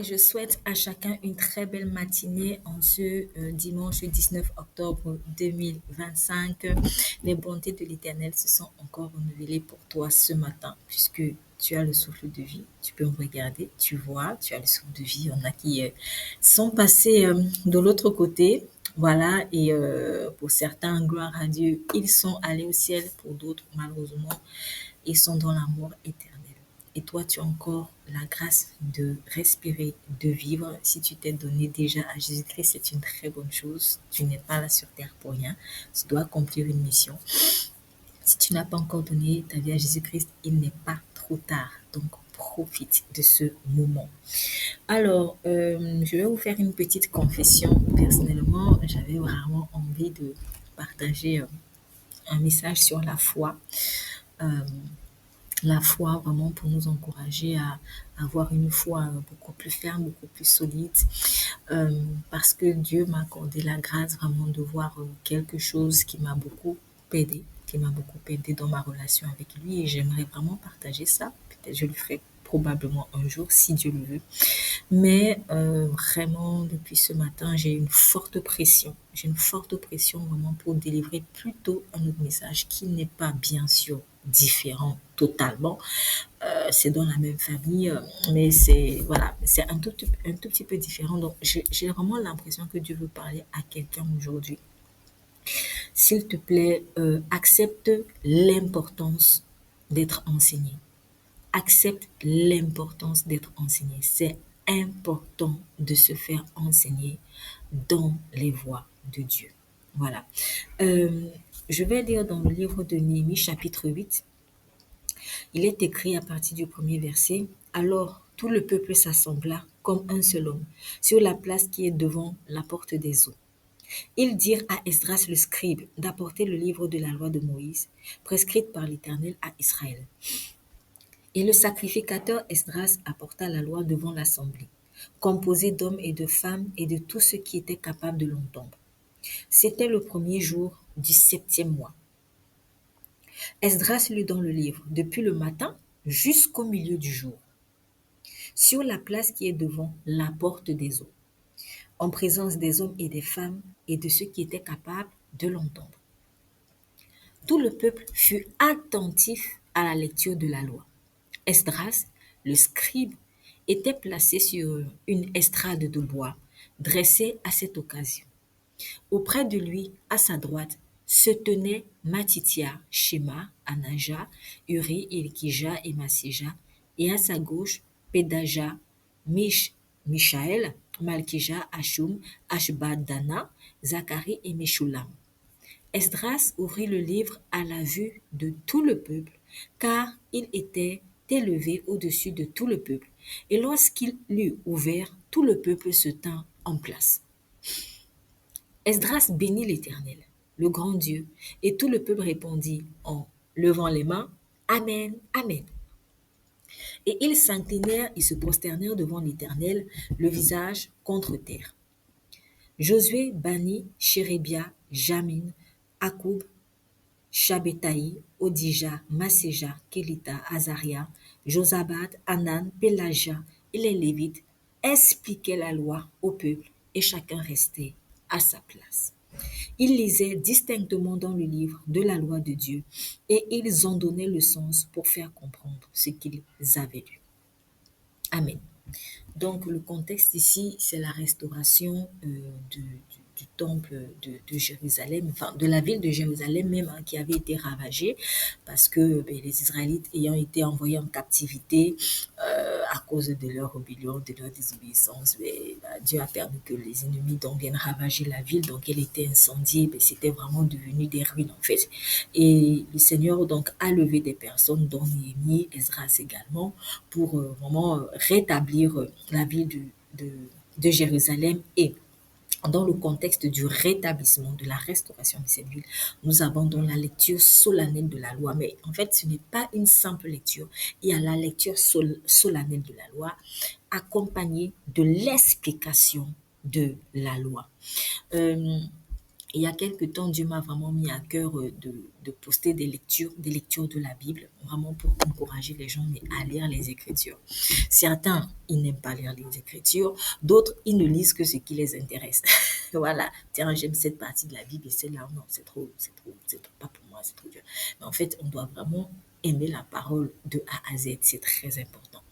et je souhaite à chacun une très belle matinée en ce dimanche 19 octobre 2025. Les bontés de l'Éternel se sont encore renouvelées pour toi ce matin puisque tu as le souffle de vie. Tu peux me regarder, tu vois, tu as le souffle de vie. Il y en a qui sont passés de l'autre côté. Voilà, et pour certains, gloire à Dieu, ils sont allés au ciel. Pour d'autres, malheureusement, ils sont dans la mort éternelle. Et toi, tu as encore la grâce de respirer, de vivre. Si tu t'es donné déjà à Jésus-Christ, c'est une très bonne chose. Tu n'es pas là sur terre pour rien. Tu dois accomplir une mission. Si tu n'as pas encore donné ta vie à Jésus-Christ, il n'est pas trop tard. Donc, profite de ce moment. Alors, je vais vous faire une petite confession. Personnellement, j'avais vraiment envie de partager un message sur la foi. Euh, la foi vraiment pour nous encourager à avoir une foi beaucoup plus ferme, beaucoup plus solide, parce que Dieu m'a accordé la grâce vraiment de voir quelque chose qui m'a beaucoup aidé, dans ma relation avec lui et j'aimerais vraiment partager ça. Peut-être je le ferai probablement un jour si Dieu le veut. Mais vraiment, depuis ce matin, j'ai une forte pression. J'ai une forte pression vraiment pour délivrer plutôt un autre message qui n'est pas bien sûr différent totalement. C'est dans la même famille, mais c'est voilà, c'est un tout petit peu différent. Donc, j'ai vraiment l'impression que Dieu veut parler à quelqu'un aujourd'hui. S'il te plaît, accepte l'importance d'être enseigné. Accepte l'importance d'être enseigné. C'est important de se faire enseigner dans les voies de Dieu. Voilà. Euh, je vais lire dans le livre de Néhémie, chapitre 8. Il est écrit à partir du premier verset. Alors tout le peuple s'assembla comme un seul homme sur la place qui est devant la porte des eaux. Ils dirent à Esdras le scribe d'apporter le livre de la loi de Moïse, prescrite par l'Éternel à Israël. Et le sacrificateur Esdras apporta la loi devant l'assemblée, composée d'hommes et de femmes et de tous ceux qui étaient capables de l'entendre. C'était le premier jour du 7e mois. Esdras lut dans le livre depuis le matin jusqu'au milieu du jour, sur la place qui est devant la porte des eaux, en présence des hommes et des femmes et de ceux qui étaient capables de l'entendre. Tout le peuple fut attentif à la lecture de la loi. Esdras, le scribe, était placé sur une estrade de bois dressée à cette occasion. Auprès de lui, à sa droite, se tenaient Matithia, Shema, Anaja, Uri, Ilkija et Masija, et à sa gauche, Pedaja, Mishaël, Malkija, Ashum, Ashbadana, Zacharie et Meshulam. Esdras ouvrit le livre à la vue de tout le peuple, car il était élevé au-dessus de tout le peuple. Et lorsqu'il l'eut ouvert, tout le peuple se tint en place. Esdras bénit l'Éternel, le grand Dieu, et tout le peuple répondit en levant les mains, Amen, Amen. Et ils s'inclinèrent et se prosternèrent devant l'Éternel, le visage contre terre. Josué bannit Chérébia, Jamin, Akoub, Shabbethai, Odija, Masséja, Kelita, Azaria, Josabad, Anan, Pélaja et les Lévites expliquaient la loi au peuple et chacun restait à sa place. Ils lisaient distinctement dans le livre de la loi de Dieu et ils en donnaient le sens pour faire comprendre ce qu'ils avaient lu. Amen. Donc le contexte ici, c'est la restauration du temple de Jérusalem, enfin de la ville de Jérusalem même, hein, qui avait été ravagée parce que les Israélites ayant été envoyés en captivité à cause de leur rébellion, de leur désobéissance, Dieu a permis que les ennemis donc viennent ravager la ville, donc elle était incendiée, c'était vraiment devenu des ruines en fait. Et le Seigneur donc a levé des personnes, dont Néhémie, Esdras également, pour vraiment rétablir la ville de Jérusalem. Et dans le contexte du rétablissement, de la restauration de cette ville, nous avons donc la lecture solennelle de la loi. Mais en fait, ce n'est pas une simple lecture. Il y a la lecture solennelle de la loi accompagnée de l'explication de la loi. Euh, il y a quelque temps, Dieu m'a vraiment mis à cœur de poster des lectures de la Bible, vraiment pour encourager les gens à lire les Écritures. Certains, ils n'aiment pas lire les Écritures, d'autres, ils ne lisent que ce qui les intéresse. Voilà, tiens, j'aime cette partie de la Bible et celle-là, non, c'est pas pour moi, c'est trop dur. Mais en fait, on doit vraiment aimer la parole de A à Z, c'est très important.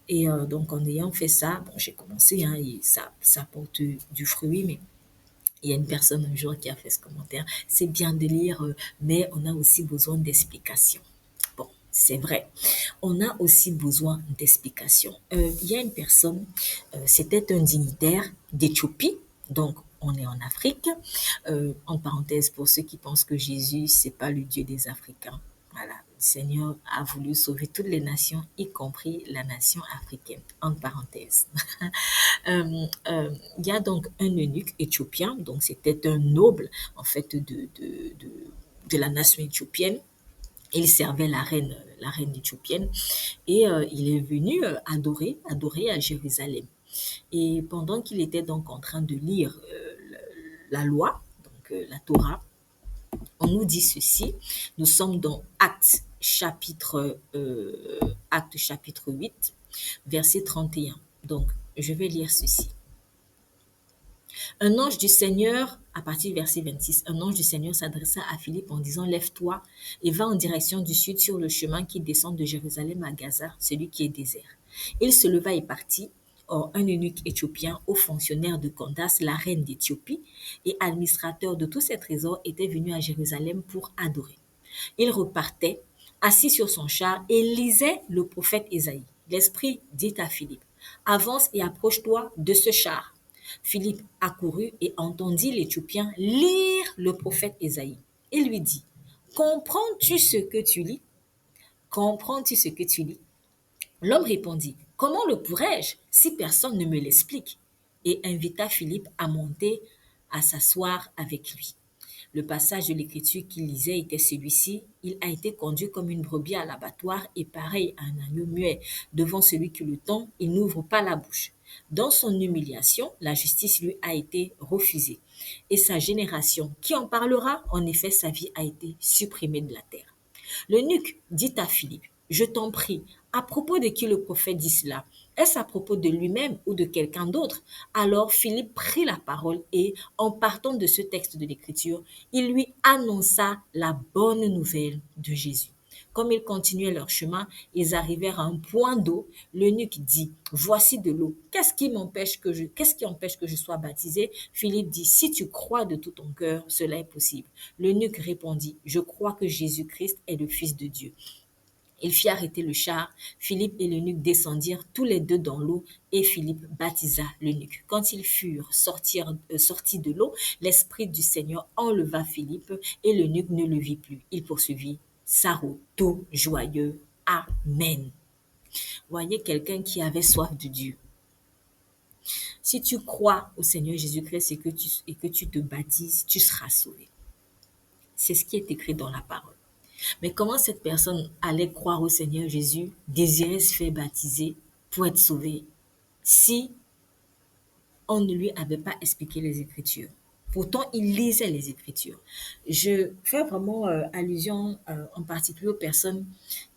Et donc, en ayant fait ça, bon, j'ai commencé, hein, et ça porte du fruit, mais il y a une personne un jour qui a fait ce commentaire. C'est bien de lire, mais on a aussi besoin d'explications. Bon, c'est vrai. On a aussi besoin d'explications. Il y a une personne, c'était un dignitaire d'Éthiopie, donc on est en Afrique. En parenthèse, pour ceux qui pensent que Jésus, c'est pas le Dieu des Africains. Voilà, le Seigneur a voulu sauver toutes les nations, y compris la nation africaine. En parenthèse. Il y a donc un eunuque éthiopien, donc c'était un noble en fait de la nation éthiopienne. Il servait la reine éthiopienne et il est venu adorer à Jérusalem. Et pendant qu'il était donc en train de lire la loi, donc la Torah, on nous dit ceci. Nous sommes dans Acte chapitre 8, verset 31. Donc, je vais lire ceci. Un ange du Seigneur, à partir du verset 26, un ange du Seigneur s'adressa à Philippe en disant, lève-toi et va en direction du sud sur le chemin qui descend de Jérusalem à Gaza, celui qui est désert. Il se leva et partit. Or, un eunuque éthiopien, haut fonctionnaire de Candace, la reine d'Éthiopie, et administrateur de tous ses trésors, était venu à Jérusalem pour adorer. Il repartait, assis sur son char, et lisait le prophète Ésaïe. L'Esprit dit à Philippe, avance et approche-toi de ce char. Philippe accourut et entendit l'Éthiopien lire le prophète Ésaïe. Il lui dit, comprends-tu ce que tu lis? Comprends-tu ce que tu lis? L'homme répondit, comment le pourrais-je si personne ne me l'explique? Et invita Philippe à monter, à s'asseoir avec lui. Le passage de l'écriture qu'il lisait était celui-ci. Il a été conduit comme une brebis à l'abattoir et pareil à un agneau muet devant celui qui le tend, il n'ouvre pas la bouche. Dans son humiliation, la justice lui a été refusée. Et sa génération, qui en parlera? En effet, sa vie a été supprimée de la terre. L'eunuque dit à Philippe, je t'en prie, à propos de qui le prophète dit cela? Est-ce à propos de lui-même ou de quelqu'un d'autre? Alors Philippe prit la parole et, en partant de ce texte de l'Écriture, il lui annonça la bonne nouvelle de Jésus. Comme ils continuaient leur chemin, ils arrivèrent à un point d'eau. L'eunuque dit, voici de l'eau. Qu'est-ce qui empêche que je sois baptisé? Philippe dit, si tu crois de tout ton cœur, cela est possible. L'eunuque répondit, je crois que Jésus-Christ est le Fils de Dieu. Il fit arrêter le char. Philippe et l'eunuque descendirent tous les deux dans l'eau et Philippe baptisa l'eunuque. Quand ils furent sortis de l'eau, l'Esprit du Seigneur enleva Philippe et l'eunuque ne le vit plus. Il poursuivit sa route, tout joyeux. Amen. Voyez quelqu'un qui avait soif de Dieu. Si tu crois au Seigneur Jésus-Christ et que tu te baptises, tu seras sauvé. C'est ce qui est écrit dans la parole. Mais comment cette personne allait croire au Seigneur Jésus, désirer se faire baptiser pour être sauvé, si on ne lui avait pas expliqué les Écritures? Pourtant, il lisait les Écritures. Je fais vraiment allusion en particulier aux personnes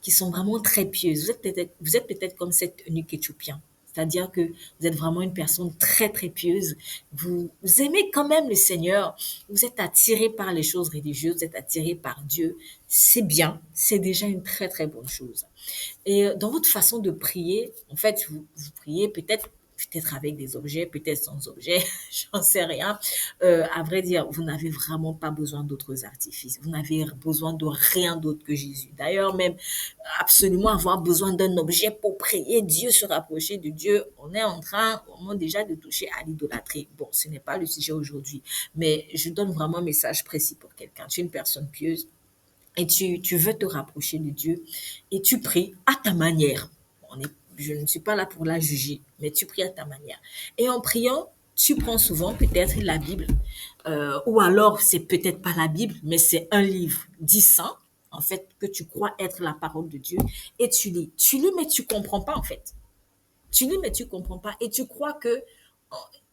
qui sont vraiment très pieuses. Vous êtes peut-être comme cet eunuque éthiopien. C'est-à-dire que vous êtes vraiment une personne très, très pieuse. Vous aimez quand même le Seigneur. Vous êtes attiré par les choses religieuses. Vous êtes attiré par Dieu. C'est bien. C'est déjà une très, très bonne chose. Et dans votre façon de prier, en fait, vous priez peut-être avec des objets, peut-être sans objets, j'en sais rien. À vrai dire, vous n'avez vraiment pas besoin d'autres artifices. Vous n'avez besoin de rien d'autre que Jésus. D'ailleurs, même absolument avoir besoin d'un objet pour prier Dieu, se rapprocher de Dieu, on est en train vraiment déjà de toucher à l'idolâtrie. Bon, ce n'est pas le sujet aujourd'hui, mais je donne vraiment un message précis pour quelqu'un. Tu es une personne pieuse et tu veux te rapprocher de Dieu et tu pries à ta manière. Je ne suis pas là pour la juger, mais tu pries à ta manière. Et en priant, tu prends souvent peut-être la Bible, ou alors c'est peut-être pas la Bible, mais c'est un livre dit saint, en fait, que tu crois être la parole de Dieu, et tu lis. Tu lis, mais tu comprends pas, en fait. Tu lis, mais tu comprends pas, et tu crois que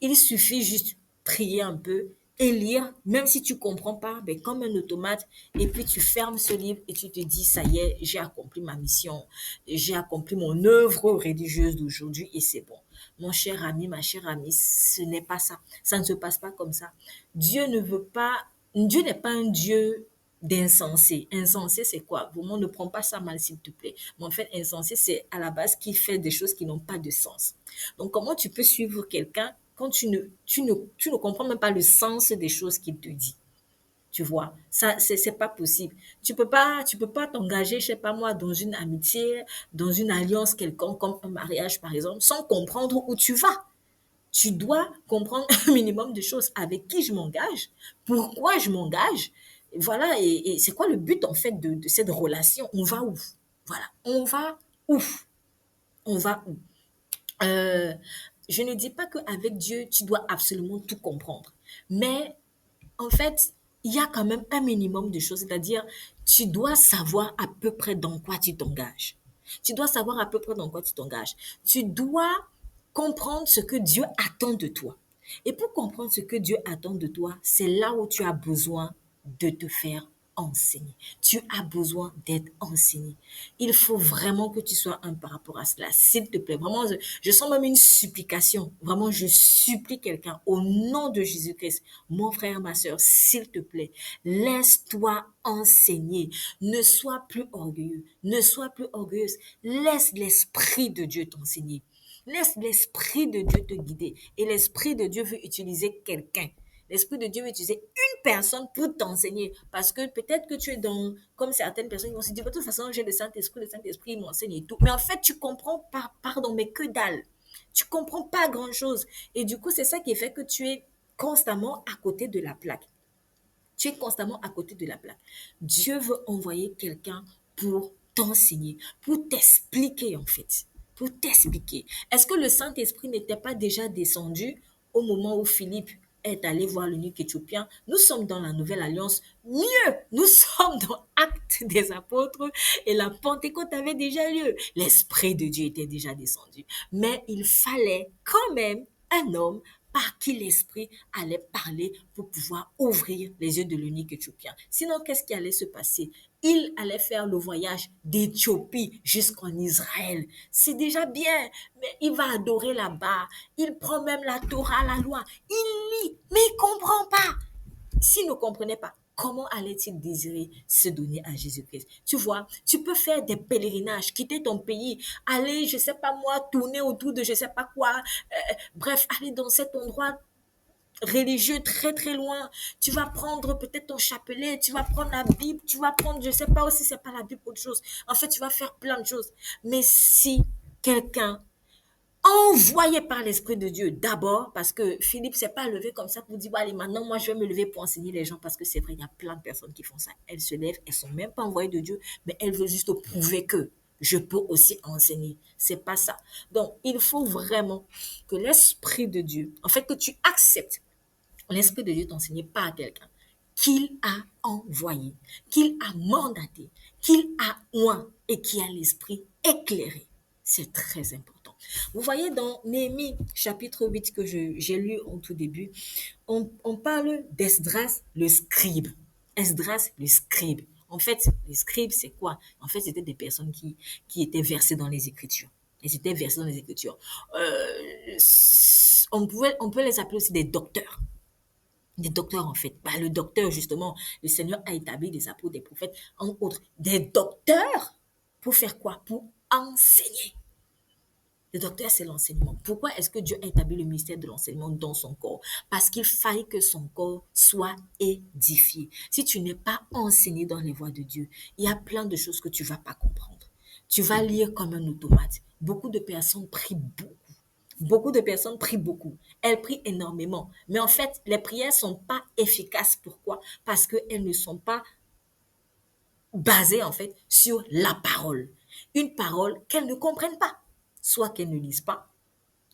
il suffit juste prier un peu et lire, même si tu comprends pas, ben, comme un automate, et puis tu fermes ce livre et tu te dis, ça y est, j'ai accompli ma mission, j'ai accompli mon œuvre religieuse d'aujourd'hui et c'est bon. Mon cher ami, ma chère amie, ce n'est pas ça. Ça ne se passe pas comme ça. Dieu ne veut pas, Dieu n'est pas un Dieu d'insensé. Insensé, c'est quoi? Vraiment, ne prends pas ça mal, s'il te plaît. Mais en fait, insensé, c'est à la base qui fait des choses qui n'ont pas de sens. Donc, comment tu peux suivre quelqu'un quand tu ne comprends même pas le sens des choses qu'il te dit? Tu vois, ça, c'est pas possible. Tu peux pas t'engager, je sais pas moi, dans une amitié, dans une alliance quelconque, comme un mariage, par exemple, sans comprendre où tu vas. Tu dois comprendre un minimum de choses. Avec qui je m'engage? Pourquoi je m'engage? Voilà, et c'est quoi le but, en fait, de cette relation? On va où? Voilà, on va où? On va où? Euh, je ne dis pas qu'avec Dieu, tu dois absolument tout comprendre. Mais en fait, il y a quand même un minimum de choses, c'est-à-dire, tu dois savoir à peu près dans quoi tu t'engages. Tu dois savoir à peu près dans quoi tu t'engages. Tu dois comprendre ce que Dieu attend de toi. Et pour comprendre ce que Dieu attend de toi, c'est là où tu as besoin de te faire enseigner. Tu as besoin d'être enseigné. Il faut vraiment que tu sois un par rapport à cela. S'il te plaît, vraiment, je sens même une supplication. Vraiment, je supplie quelqu'un au nom de Jésus-Christ. Mon frère, ma soeur, s'il te plaît, laisse-toi enseigner. Ne sois plus orgueilleux. Ne sois plus orgueilleuse. Laisse l'Esprit de Dieu t'enseigner. Laisse l'Esprit de Dieu te guider. Et l'Esprit de Dieu veut utiliser quelqu'un. L'Esprit de Dieu veut utiliser une personne pour t'enseigner. Parce que peut-être que tu es dans, comme certaines personnes qui vont se dire, de toute façon, j'ai le Saint-Esprit, il m'enseigne et tout. Mais en fait, tu comprends pas, pardon, mais que dalle. Tu comprends pas grand-chose. Et du coup, c'est ça qui fait que tu es constamment à côté de la plaque. Tu es constamment à côté de la plaque. Dieu veut envoyer quelqu'un pour t'enseigner, pour t'expliquer en fait. Pour t'expliquer. Est-ce que le Saint-Esprit n'était pas déjà descendu au moment où Philippe est allé voir l'eunuque éthiopien? Nous sommes dans la nouvelle alliance. Mieux, nous sommes dans Actes des apôtres et la Pentecôte avait déjà lieu. L'Esprit de Dieu était déjà descendu. Mais il fallait quand même un homme par qui l'Esprit allait parler pour pouvoir ouvrir les yeux de l'eunuque éthiopien. Sinon, qu'est-ce qui allait se passer? Il allait faire le voyage d'Éthiopie jusqu'en Israël. C'est déjà bien, mais il va adorer là-bas. Il prend même la Torah, la loi. Il lit, mais il ne comprend pas. S'il ne comprenait pas, comment allait-il désirer se donner à Jésus-Christ? Tu vois, tu peux faire des pèlerinages, quitter ton pays, aller, je sais pas moi, tourner autour de je sais pas quoi, bref, aller dans cet endroit religieux très très loin. Tu vas prendre peut-être ton chapelet, tu vas prendre la Bible, tu vas prendre, je sais pas aussi c'est pas la Bible autre chose. En fait, tu vas faire plein de choses. Mais si quelqu'un envoyé par l'Esprit de Dieu d'abord, parce que Philippe s'est pas levé comme ça pour dire, bon, allez, maintenant, moi, je vais me lever pour enseigner les gens, parce que c'est vrai, il y a plein de personnes qui font ça. Elles se lèvent, elles sont même pas envoyées de Dieu, mais elles veulent juste prouver que je peux aussi enseigner. C'est pas ça. Donc, il faut vraiment que l'Esprit de Dieu, en fait, que tu acceptes l'Esprit de Dieu t'enseigner pas à quelqu'un qu'il a envoyé, qu'il a mandaté, qu'il a oint et qui a l'esprit éclairé. C'est très important. Vous voyez dans Néhémie chapitre 8 que j'ai lu au tout début, on parle d'Esdras le scribe. Esdras le scribe. En fait, les scribes, c'est quoi? En fait, c'était des personnes qui étaient versées dans les Écritures. Elles étaient versées dans les Écritures. On peut les appeler aussi des docteurs en fait. Bah, le docteur, justement, le Seigneur a établi des apôtres, des prophètes, en autres. Des docteurs pour faire quoi? Pour enseigner. Le docteur, c'est l'enseignement. Pourquoi est-ce que Dieu a établi le ministère de l'enseignement dans son corps? Parce qu'il faille que son corps soit édifié. Si tu n'es pas enseigné dans les voies de Dieu, il y a plein de choses que tu ne vas pas comprendre. Tu vas lire comme un automate. Beaucoup de personnes prient beaucoup. Beaucoup de personnes prient beaucoup. Elles prient énormément. Mais en fait, les prières ne sont pas efficaces. Pourquoi? Parce qu'elles ne sont pas basées, en fait, sur la parole. Une parole qu'elles ne comprennent pas. Soit qu'elles ne lisent pas.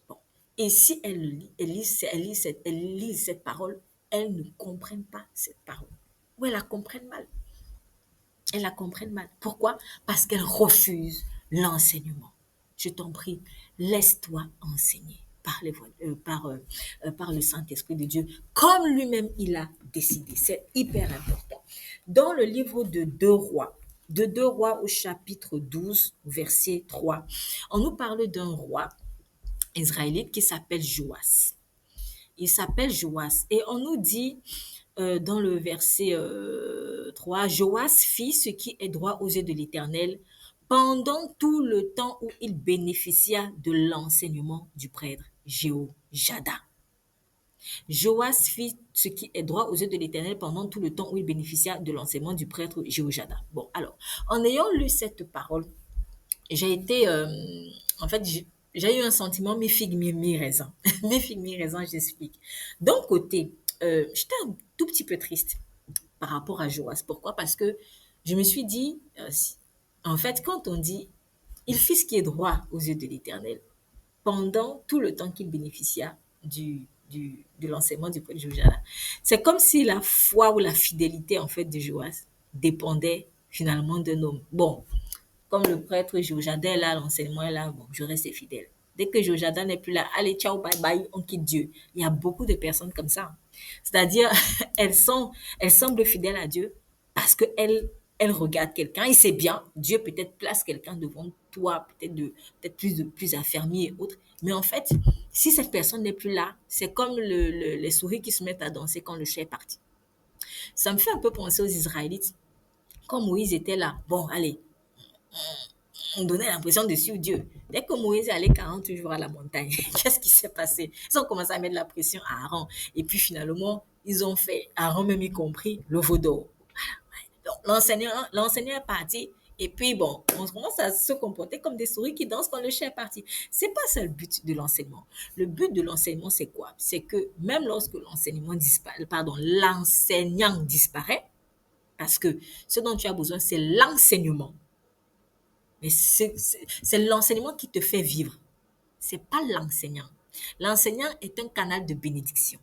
Bon. Et si elles lisent cette parole, elles ne comprennent pas cette parole. Ou elles la comprennent mal. Elles la comprennent mal. Pourquoi? Parce qu'elles refusent l'enseignement. Je t'en prie, laisse-toi enseigner par le Saint-Esprit de Dieu, comme lui-même il a décidé. C'est hyper important. Dans le livre de 2 rois au chapitre 12, verset 3, on nous parle d'un roi israélite qui s'appelle Joas. Il s'appelle Joas. Et on nous dit dans le verset 3, Joas fit ce qui est droit aux yeux de l'Éternel pendant tout le temps où il bénéficia de l'enseignement du prêtre Jéhojada. Joas fit ce qui est droit aux yeux de l'Éternel pendant tout le temps où il bénéficia de l'enseignement du prêtre Jéhojada. Bon, alors, en ayant lu cette parole, j'ai été, en fait, j'ai eu un sentiment mi-figue, mi-raisin. Mi-figue, mi-raisin, j'explique. D'un côté, j'étais un tout petit peu triste par rapport à Joas. Pourquoi? Parce que je me suis dit, en fait, quand on dit, il fit ce qui est droit aux yeux de l'Éternel, pendant tout le temps qu'il bénéficia de l'enseignement du prophète Jojas, c'est comme si la foi ou la fidélité, en fait, de Joas dépendait finalement d'un homme. Bon, comme le prêtre Jojada est là, l'enseignement est là, bon, je reste fidèle. Dès que Jojada n'est plus là, allez, ciao, bye bye, on quitte Dieu. Il y a beaucoup de personnes comme ça. C'est-à-dire, elles semblent fidèles à Dieu parce qu'elles regardent quelqu'un et c'est bien. Dieu peut-être place quelqu'un devant toi, peut-être plus affermi et autres. Mais en fait, si cette personne n'est plus là, c'est comme les souris qui se mettent à danser quand le chat est parti. Ça me fait un peu penser aux Israélites. Quand Moïse était là, bon, allez, on donnait l'impression de suivre Dieu. Dès que Moïse est allé 40 jours à la montagne, qu'est-ce qui s'est passé? Ils ont commencé à mettre la pression à Aaron. Et puis finalement, ils ont fait, Aaron même y compris, le veau d'or. Donc l'enseignant est parti. Et puis bon, on commence à se comporter comme des souris qui dansent quand le chien est parti. C'est pas ça le but de l'enseignement. Le but de l'enseignement, c'est quoi? C'est que même lorsque l'enseignant disparaît, parce que ce dont tu as besoin, c'est l'enseignement. Mais c'est l'enseignement qui te fait vivre. C'est pas l'enseignant. L'enseignant est un canal de bénédiction.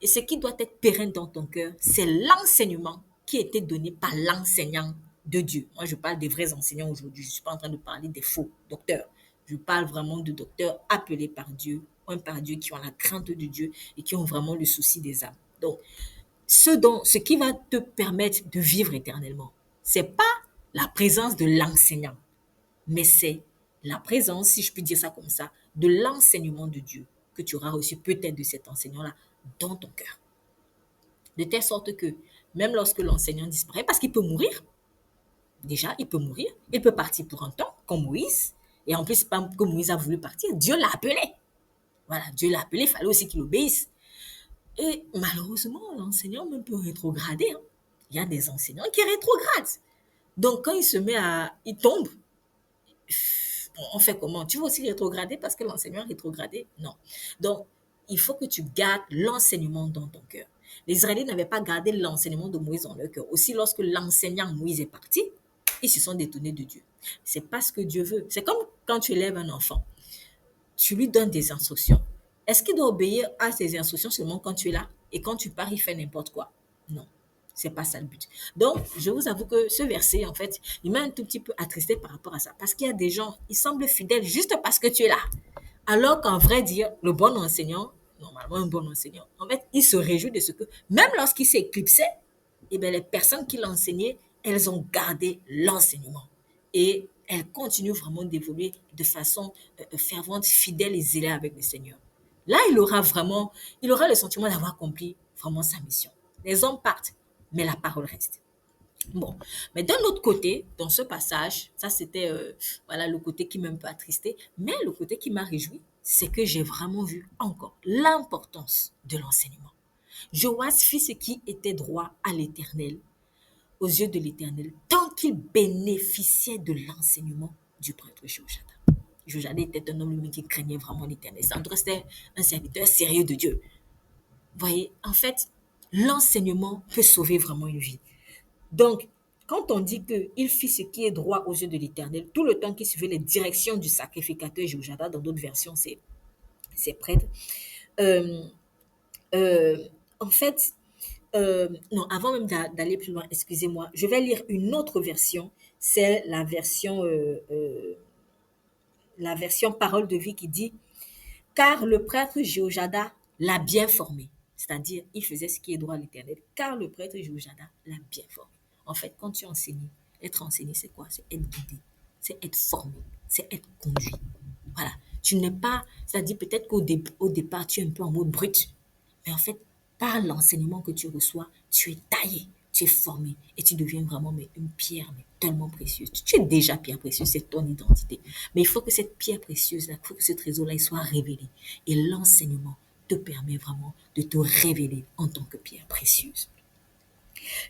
Et ce qui doit être pérenne dans ton cœur, c'est l'enseignement qui a été donné par l'enseignant de Dieu. Moi, je parle des vrais enseignants aujourd'hui. Je ne suis pas en train de parler des faux docteurs. Je parle vraiment de docteurs appelés par Dieu, par Dieu, qui ont la crainte de Dieu et qui ont vraiment le souci des âmes. Donc, ce qui va te permettre de vivre éternellement, c'est pas la présence de l'enseignant, mais c'est la présence, si je puis dire ça comme ça, de l'enseignement de Dieu que tu auras reçu peut-être de cet enseignant-là dans ton cœur. De telle sorte que même lorsque l'enseignant disparaît, parce qu'il peut mourir, déjà, il peut mourir, il peut partir pour un temps, comme Moïse, et en plus, pas que Moïse a voulu partir, Dieu l'a appelé. Voilà, Dieu l'a appelé, il fallait aussi qu'il obéisse. Et malheureusement, l'enseignant même peut rétrograder. Hein. Il y a des enseignants qui rétrogradent. Donc, quand il tombe, on fait comment? Tu vas aussi rétrograder parce que l'enseignant a rétrogradé? Non. Donc, il faut que tu gardes l'enseignement dans ton cœur. Les Israélites n'avaient pas gardé l'enseignement de Moïse dans leur cœur. Aussi, lorsque l'enseignant Moïse est parti, ils se sont détournés de Dieu. C'est pas ce que Dieu veut. C'est comme quand tu élèves un enfant. Tu lui donnes des instructions. Est-ce qu'il doit obéir à ces instructions seulement quand tu es là et quand tu pars, il fait n'importe quoi? Non. C'est pas ça le but. Donc, je vous avoue que ce verset, en fait, il m'a un tout petit peu attristé par rapport à ça. Parce qu'il y a des gens, ils semblent fidèles juste parce que tu es là. Alors qu'en vrai dire, le bon enseignant, normalement un bon enseignant, en fait, il se réjouit de ce que, même lorsqu'il s'est éclipsé, eh bien, les personnes qui l'ont enseigné, elles ont gardé l'enseignement. Et elles continuent vraiment d'évoluer de façon fervente, fidèle et zélée avec le Seigneur. Là, il aura le sentiment d'avoir accompli vraiment sa mission. Les hommes partent, mais la parole reste. Bon, mais d'un autre côté, dans ce passage, ça c'était voilà le côté qui m'a un peu attristé, mais le côté qui m'a réjoui, c'est que j'ai vraiment vu encore l'importance de l'enseignement. Joas fit ce qui était droit à l'Éternel, aux yeux de l'Éternel, tant qu'il bénéficiait de l'enseignement du prêtre Jojada. Jojada était un homme qui craignait vraiment l'Éternel. C'était un serviteur sérieux de Dieu. Vous voyez, en fait, l'enseignement peut sauver vraiment une vie. Donc, quand on dit qu'il fit ce qui est droit aux yeux de l'Éternel, tout le temps qu'il suivait les directions du sacrificateur Jojada, dans d'autres versions, c'est prêtre. Euh, en fait, non, avant même d'aller plus loin, excusez-moi, je vais lire une autre version. C'est la version Parole de vie qui dit Car le prêtre Jéhojada l'a bien formé. C'est-à-dire, il faisait ce qui est droit à l'Éternel. Car le prêtre Jéhojada l'a bien formé. En fait, quand tu enseignes, être enseigné, c'est quoi? C'est être guidé, c'est être formé, c'est être conduit. Voilà. Tu n'es pas, c'est-à-dire peut-être au départ, tu es un peu en mode brut. Mais en fait, par l'enseignement que tu reçois, tu es taillé, tu es formé et tu deviens vraiment mais, une pierre mais, tellement précieuse. Tu es déjà pierre précieuse, c'est ton identité. Mais il faut que cette pierre précieuse, il faut que ce trésor-là il soit révélé. Et l'enseignement te permet vraiment de te révéler en tant que pierre précieuse.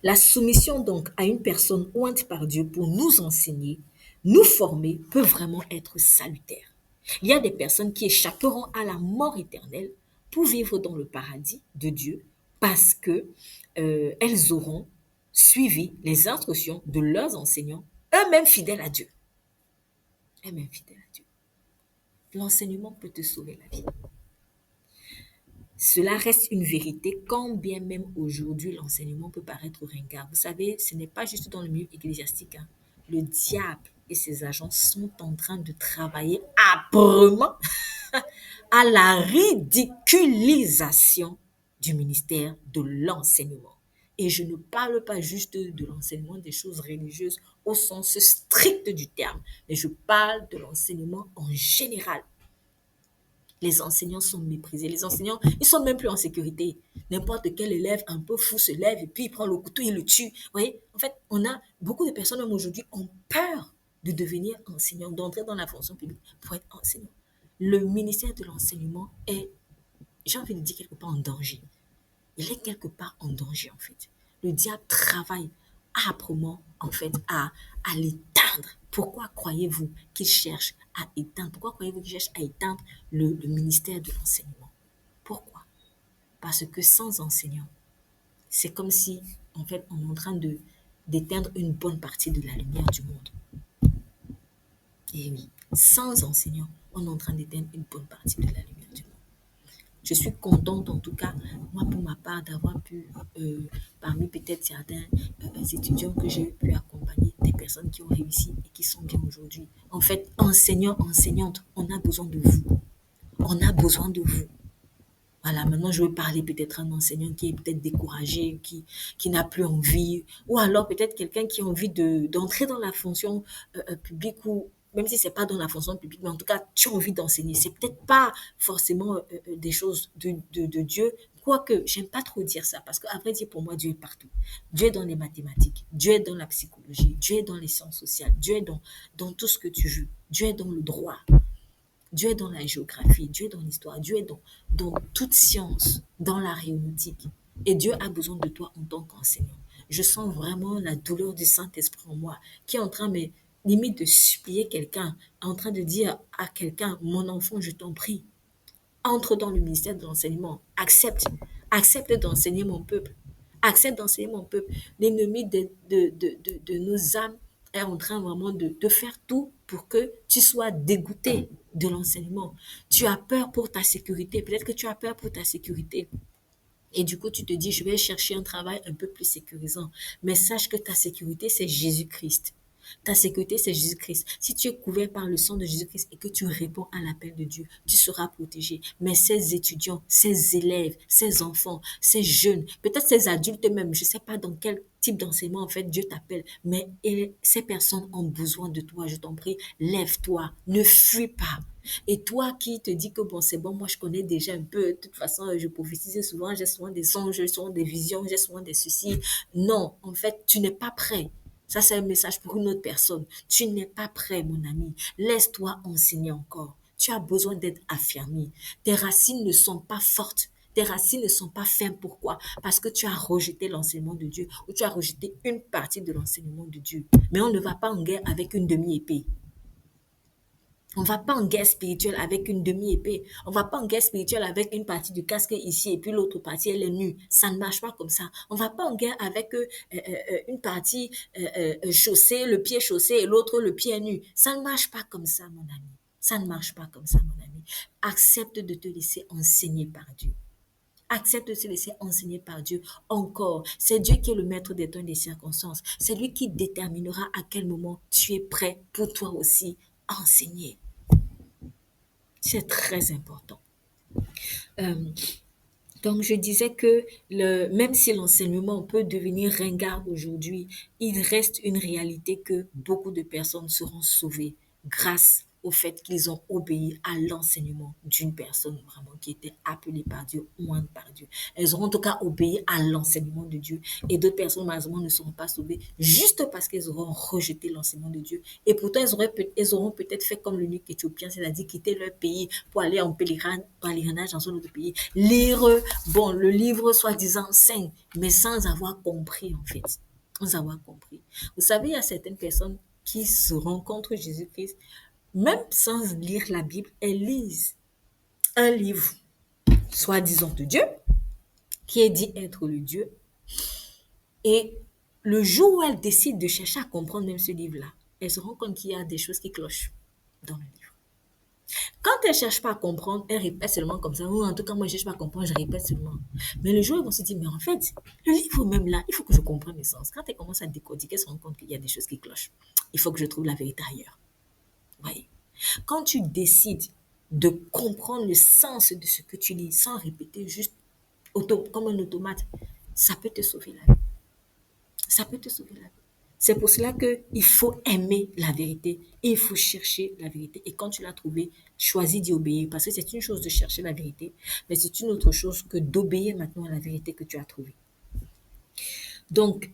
La soumission donc à une personne ointe par Dieu pour nous enseigner, nous former, peut vraiment être salutaire. Il y a des personnes qui échapperont à la mort éternelle pour vivre dans le paradis de Dieu parce que elles auront suivi les instructions de leurs enseignants, eux-mêmes fidèles à Dieu. Eux-mêmes fidèles à Dieu. L'enseignement peut te sauver la vie. Cela reste une vérité, quand bien même aujourd'hui l'enseignement peut paraître ringard. Vous savez, ce n'est pas juste dans le milieu ecclésiastique, hein. Le diable et ses agents sont en train de travailler âprement à la ridiculisation du ministère de l'enseignement. Et je ne parle pas juste de l'enseignement des choses religieuses au sens strict du terme, mais je parle de l'enseignement en général. Les enseignants sont méprisés. Les enseignants, ils sont même plus en sécurité. N'importe quel élève un peu fou se lève et puis il prend le couteau, il le tue. Vous voyez, en fait, on a beaucoup de personnes même aujourd'hui ont peur de devenir enseignant, d'entrer dans la fonction publique pour être enseignant. Le ministère de l'enseignement est, j'ai envie de dire, quelque part en danger. Il est quelque part en danger, en fait. Le diable travaille âprement, en fait, à l'éteindre. Pourquoi croyez-vous qu'il cherche à éteindre? Pourquoi croyez-vous qu'il cherche à éteindre le ministère de l'enseignement? Pourquoi? Parce que sans enseignants, c'est comme si, en fait, on est en train d'éteindre une bonne partie de la lumière du monde. Et oui, sans enseignants, on est en train d'éteindre une bonne partie de la lumière du monde. Je suis contente en tout cas, moi pour ma part, d'avoir pu, parmi peut-être certains étudiants que j'ai pu accompagner, des personnes qui ont réussi et qui sont bien aujourd'hui. En fait, enseignants, enseignantes, on a besoin de vous. On a besoin de vous. Voilà, maintenant je veux parler peut-être à un enseignant qui est peut-être découragé, qui n'a plus envie, ou alors peut-être quelqu'un qui a envie d'entrer dans la fonction publique ou même si c'est pas dans la fonction publique, mais en tout cas tu as envie d'enseigner. C'est peut-être pas forcément des choses de Dieu, quoique j'aime pas trop dire ça parce qu'à vrai dire pour moi Dieu est partout. Dieu est dans les mathématiques, Dieu est dans la psychologie, Dieu est dans les sciences sociales, Dieu est dans tout ce que tu veux, Dieu est dans le droit. Dieu est dans la géographie, Dieu est dans l'histoire, Dieu est dans toute science, dans l'aéronautique. Et Dieu a besoin de toi en tant qu'enseignant. Je sens vraiment la douleur du Saint-Esprit en moi, qui est en train, mais limite, de supplier quelqu'un, en train de dire à quelqu'un, mon enfant, je t'en prie, entre dans le ministère de l'enseignement, accepte d'enseigner mon peuple, accepte d'enseigner mon peuple. L'ennemi de nos âmes est en train vraiment de faire tout pour que tu sois dégoûté de l'enseignement. Tu as peur pour ta sécurité, peut-être que tu as peur pour ta sécurité. Et du coup, tu te dis, je vais chercher un travail un peu plus sécurisant. Mais sache que ta sécurité, c'est Jésus-Christ. Ta sécurité, c'est Jésus-Christ. Si tu es couvert par le sang de Jésus-Christ et que tu réponds à l'appel de Dieu, tu seras protégé. Mais ces étudiants, ces élèves, ces enfants, ces jeunes, peut-être ces adultes même, je ne sais pas dans quel type d'enseignement en fait Dieu t'appelle, mais ces personnes ont besoin de toi. Je t'en prie, lève-toi, ne fuis pas. Et toi qui te dis que bon, c'est bon, moi je connais déjà un peu, de toute façon, je prophétise souvent, j'ai souvent des songes, j'ai souvent des visions, j'ai souvent des ceci. Non, en fait, tu n'es pas prêt. Ça, c'est un message pour une autre personne. Tu n'es pas prêt, mon ami. Laisse-toi enseigner encore. Tu as besoin d'être affirmé. Tes racines ne sont pas fortes. Tes racines ne sont pas fermes. Pourquoi? Parce que tu as rejeté l'enseignement de Dieu ou tu as rejeté une partie de l'enseignement de Dieu. Mais on ne va pas en guerre avec une demi-épée. On ne va pas en guerre spirituelle avec une demi-épée. On ne va pas en guerre spirituelle avec une partie du casque ici et puis l'autre partie, elle est nue. Ça ne marche pas comme ça. On ne va pas en guerre avec une partie chaussée, le pied chaussé et l'autre le pied nu. Ça ne marche pas comme ça, mon ami. Ça ne marche pas comme ça, mon ami. Accepte de te laisser enseigner par Dieu. Accepte de se laisser enseigner par Dieu encore. C'est Dieu qui est le maître des temps et des circonstances. C'est lui qui déterminera à quel moment tu es prêt pour toi aussi enseigner. C'est très important. Euh, donc, je disais que même si l'enseignement peut devenir ringard aujourd'hui, il reste une réalité que beaucoup de personnes seront sauvées grâce au fait qu'ils ont obéi à l'enseignement d'une personne vraiment qui était appelée par Dieu, ointe par Dieu. Elles auront en tout cas obéi à l'enseignement de Dieu. Et d'autres personnes, malheureusement, ne seront pas sauvées juste parce qu'elles auront rejeté l'enseignement de Dieu. Et pourtant, elles auront peut-être fait comme l'eunuque éthiopien, c'est-à-dire quitter leur pays pour aller en pèlerinage dans un autre pays, lire, bon, le livre soi-disant saint, mais sans avoir compris, en fait. Sans avoir compris. Vous savez, il y a certaines personnes qui se rencontrent Jésus-Christ, même sans lire la Bible, elles lisent un livre, soi-disant de Dieu, qui est dit être le Dieu. Et le jour où elles décident de chercher à comprendre même ce livre-là, elles se rendent compte qu'il y a des choses qui clochent dans le livre. Quand elles ne cherchent pas à comprendre, elles répètent seulement comme ça. Ou en tout cas, moi, je ne cherche pas à comprendre, je répète seulement. Mais le jour où elles vont se dire, mais en fait, le livre même là, il faut que je comprenne le sens. Quand elles commencent à décortiquer, elles se rendent compte qu'il y a des choses qui clochent. Il faut que je trouve la vérité ailleurs. Vous voyez? Quand tu décides de comprendre le sens de ce que tu lis sans répéter juste comme un automate, ça peut te sauver la vie. Ça peut te sauver la vie. C'est pour cela qu'il faut aimer la vérité et il faut chercher la vérité. Et quand tu l'as trouvée, choisis d'y obéir. Parce que c'est une chose de chercher la vérité, mais c'est une autre chose que d'obéir maintenant à la vérité que tu as trouvée. Donc,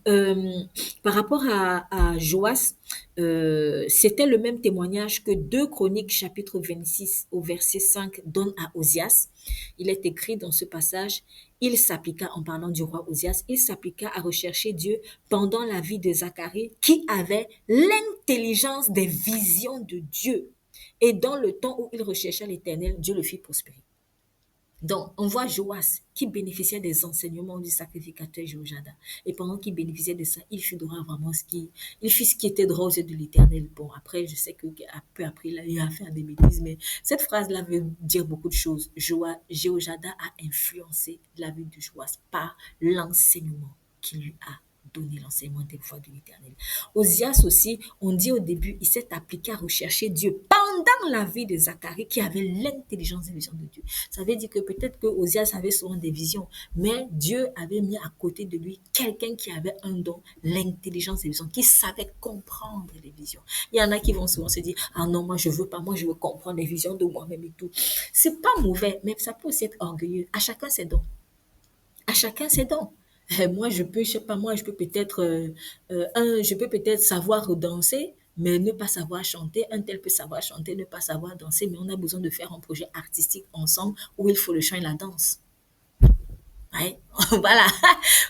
par rapport à Joas, c'était le même témoignage que 2 Chroniques chapitre 26 au verset 5 donne à Osias. Il est écrit dans ce passage, il s'appliqua, en parlant du roi Osias, il s'appliqua à rechercher Dieu pendant la vie de Zacharie qui avait l'intelligence des visions de Dieu. Et dans le temps où il rechercha l'Éternel, Dieu le fit prospérer. Donc, on voit Joas qui bénéficiait des enseignements du sacrificateur Jéhoiada. Et pendant qu'il bénéficiait de ça, il fit droit vraiment il fit ce qui était droit aux yeux de l'Éternel. Bon, après, je sais que peu après, il a fait des bêtises, mais cette phrase-là veut dire beaucoup de choses. Jéhoiada a influencé la vie de Joas par l'enseignement qu'il lui a donner l'enseignement des voies de l'Éternel. Osias aussi, on dit au début, il s'est appliqué à rechercher Dieu pendant la vie de Zacharie qui avait l'intelligence des visions de Dieu. Ça veut dire que peut-être que Osias avait souvent des visions, mais Dieu avait mis à côté de lui quelqu'un qui avait un don, l'intelligence des visions, qui savait comprendre les visions. Il y en a qui vont souvent se dire, ah non, moi je veux pas, moi je veux comprendre les visions de moi-même et tout. C'est pas mauvais, mais ça peut aussi être orgueilleux. À chacun ses dons. À chacun ses dons. Moi, je sais pas, moi, je peux peut-être savoir danser, mais ne pas savoir chanter. Un tel peut savoir chanter, ne pas savoir danser, mais on a besoin de faire un projet artistique ensemble où il faut le chant et la danse. Ouais, voilà.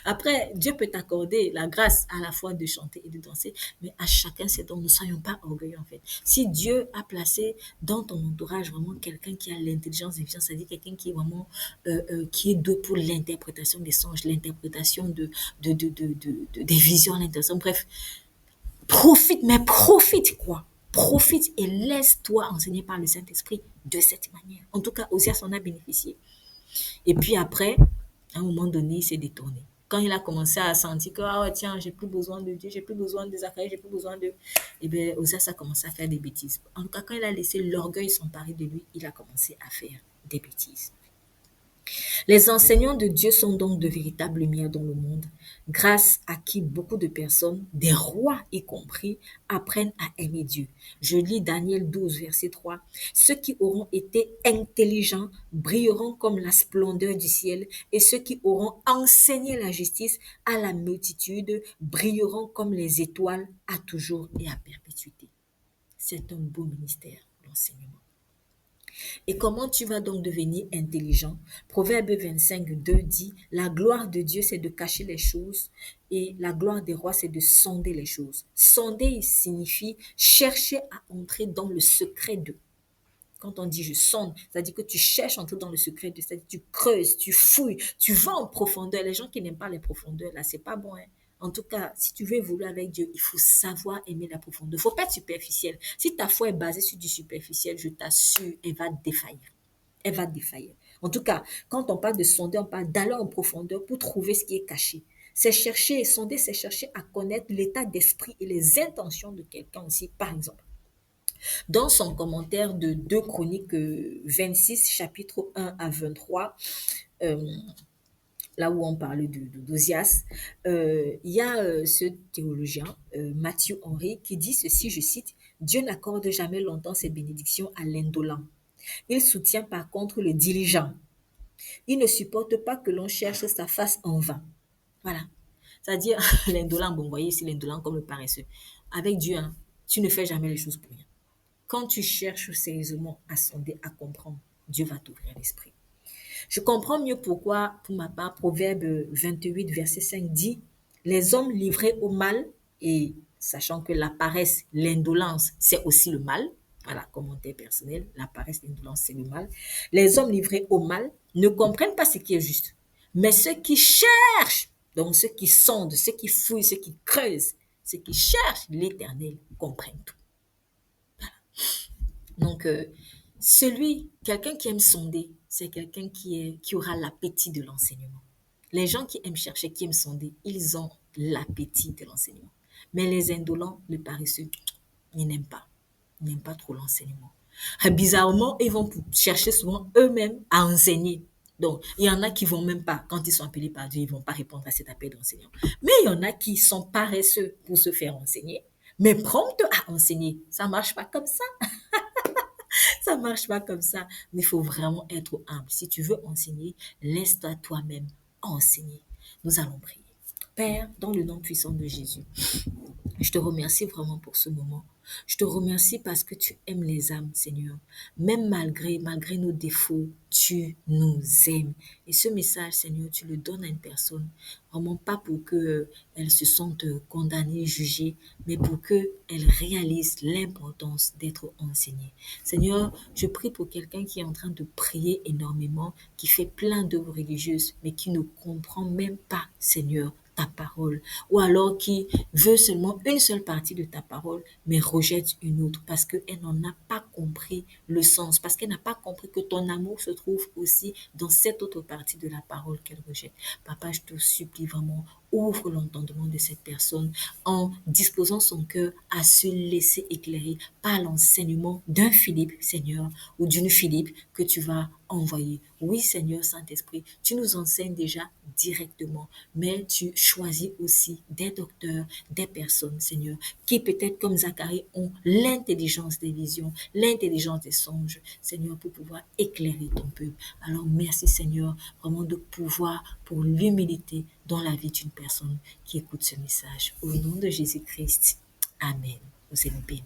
Après, Dieu peut t'accorder la grâce à la fois de chanter et de danser, mais à chacun ses dons. Ne soyons pas orgueilleux, en fait. Si Dieu a placé dans ton entourage vraiment quelqu'un qui a l'intelligence des visions, c'est-à-dire quelqu'un qui est vraiment, qui est doué pour l'interprétation des songes, l'interprétation des visions, l'interprétation, bref, profite, mais profite, quoi. Profite et laisse-toi enseigner par le Saint-Esprit de cette manière. En tout cas, Osias en a bénéficié. Et puis après, à un moment donné, il s'est détourné. Quand il a commencé à sentir que, ah ouais, tiens, j'ai plus besoin de Dieu, j'ai plus besoin de Zacharie, j'ai plus besoin de... Eh bien, Osias a commencé à faire des bêtises. En tout cas, quand il a laissé l'orgueil s'emparer de lui, il a commencé à faire des bêtises. Les enseignants de Dieu sont donc de véritables lumières dans le monde, grâce à qui beaucoup de personnes, des rois y compris, apprennent à aimer Dieu. Je lis Daniel 12, verset 3. Ceux qui auront été intelligents brilleront comme la splendeur du ciel, et ceux qui auront enseigné la justice à la multitude brilleront comme les étoiles à toujours et à perpétuité. C'est un beau ministère, l'enseignement. Et comment tu vas donc devenir intelligent? Proverbe 25, 2 dit, la gloire de Dieu, c'est de cacher les choses et la gloire des rois, c'est de sonder les choses. Sonder signifie chercher à entrer dans le secret d'eux. Quand on dit je sonde, c'est-à-dire que tu cherches à entrer dans le secret d'eux, c'est-à-dire que tu creuses, tu fouilles, tu vas en profondeur. Les gens qui n'aiment pas les profondeurs, là, c'est pas bon, hein. En tout cas, si tu veux évoluer avec Dieu, il faut savoir aimer la profondeur. Il ne faut pas être superficiel. Si ta foi est basée sur du superficiel, je t'assure, elle va défaillir. Elle va défaillir. En tout cas, quand on parle de sonder, on parle d'aller en profondeur pour trouver ce qui est caché. C'est chercher, sonder, c'est chercher à connaître l'état d'esprit et les intentions de quelqu'un aussi, par exemple. Dans son commentaire de 2 Chroniques 26, chapitre 1 à 23, euh, là où on parle d'Ozias, il y a ce théologien, Matthew Henry, qui dit ceci, je cite, Dieu n'accorde jamais longtemps ses bénédictions à l'indolent. Il soutient par contre le diligent. Il ne supporte pas que l'on cherche sa face en vain. Voilà. C'est-à-dire, l'indolent, bon, vous voyez ici l'indolent comme le paresseux. Avec Dieu, hein, tu ne fais jamais les choses pour rien. Quand tu cherches sérieusement à sonder, à comprendre, Dieu va t'ouvrir l'esprit. Je comprends mieux pourquoi, pour ma part, Proverbe 28, verset 5 dit, les hommes livrés au mal, et sachant que la paresse, l'indolence, c'est aussi le mal, voilà, commentaire personnel, la paresse, l'indolence, c'est le mal. Les hommes livrés au mal ne comprennent pas ce qui est juste. Mais ceux qui cherchent, donc ceux qui sondent, ceux qui fouillent, ceux qui creusent, ceux qui cherchent l'éternel comprennent tout. Donc, quelqu'un qui aime sonder, c'est quelqu'un qui aura l'appétit de l'enseignement. Les gens qui aiment chercher, qui aiment sonder, ils ont l'appétit de l'enseignement. Mais les indolents, les paresseux, ils n'aiment pas. Ils n'aiment pas trop l'enseignement. Bizarrement, ils vont chercher souvent eux-mêmes à enseigner. Donc, il y en a qui vont même pas, quand ils sont appelés par Dieu, ils vont pas répondre à cet appel d'enseignant. Mais il y en a qui sont paresseux pour se faire enseigner, mais promptes à enseigner. Ça marche pas comme ça. Ça marche pas comme ça. Mais il faut vraiment être humble. Si tu veux enseigner, laisse-toi toi-même enseigner. Nous allons prier. Père, dans le nom puissant de Jésus, je te remercie vraiment pour ce moment. Je te remercie parce que tu aimes les âmes, Seigneur. Même malgré nos défauts, tu nous aimes. Et ce message, Seigneur, tu le donnes à une personne, vraiment pas pour qu'elle se sente condamnée, jugée, mais pour qu'elle réalise l'importance d'être enseignée. Seigneur, je prie pour quelqu'un qui est en train de prier énormément, qui fait plein d'œuvres religieuses, mais qui ne comprend même pas, Seigneur, ta parole, ou alors qui veut seulement une seule partie de ta parole, mais rejette une autre parce qu'elle n'en a pas compris le sens, parce qu'elle n'a pas compris que ton amour se trouve aussi dans cette autre partie de la parole qu'elle rejette. Papa, je te supplie vraiment, ouvre l'entendement de cette personne en disposant son cœur à se laisser éclairer par l'enseignement d'un Philippe, Seigneur, ou d'une Philippe que tu vas envoyer. Oui, Seigneur Saint-Esprit, tu nous enseignes déjà directement, mais tu choisis aussi des docteurs, des personnes, Seigneur, qui peut-être comme Zacharie ont l'intelligence des visions, l'intelligence des songes, Seigneur, pour pouvoir éclairer ton peuple. Alors merci, Seigneur, vraiment de pouvoir pour l'humilité dans la vie d'une personne qui écoute ce message. Au nom de Jésus-Christ, Amen. Vous êtes bénis.